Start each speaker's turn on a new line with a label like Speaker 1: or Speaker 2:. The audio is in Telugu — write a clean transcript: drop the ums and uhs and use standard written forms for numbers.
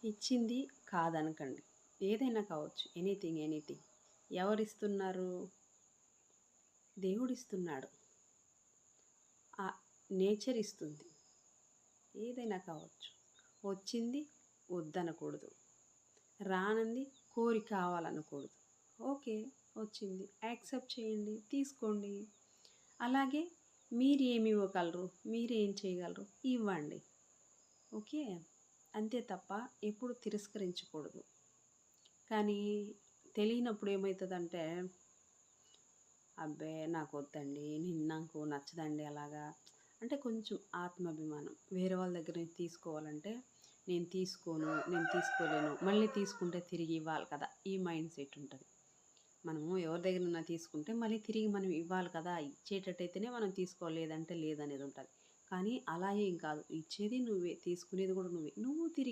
Speaker 1: ఇచ్చింది కాదనకండి. ఏదైనా కావచ్చు. ఎనీథింగ్. ఎవరిస్తున్నారు? దేవుడిస్తున్నాడు. ఆ నేచర్ ఇస్తుంది. ఏదైనా కావచ్చు. వచ్చింది వద్దనకూడదు. రానంది కోరి కావాలనకూడదు. ఓకే. వచ్చింది. యాక్సెప్ట్ చేయండి. తీసుకోండి. అలాగే మీరు ఏమి ఇవ్వగలరు? మీరేం చేయగలరు? ఇవ్వండి. ఓకే. అంతే తప్ప ఎప్పుడు తిరస్కరించకూడదు. కానీ తెలియనప్పుడు ఏమవుతుందంటే, అబ్బే నాకొద్దండి, నాకు నచ్చదండి అలాగా. అంటే కొంచెం ఆత్మాభిమానం. వేరే వాళ్ళ దగ్గర నుంచి తీసుకోవాలంటే, నేను తీసుకోను, నేను తీసుకోలేను, మళ్ళీ తీసుకుంటే తిరిగి ఇవ్వాలి కదా! ఈ మైండ్ సెట్ ఉంటది. మనము ఎవరి దగ్గరన్నా తీసుకుంటే మళ్ళీ తిరిగి మనం ఇవ్వాలి కదా! ఇచ్చేటట్టయితేనే మనం తీసుకోవాలి. లేదంటే లేదనేది ఉంటది. కానీ అలా ఏం కాదు. ఇచ్చేది నువ్వే, తీసుకునేది కూడా నువ్వే. నువ్వు తిరిగి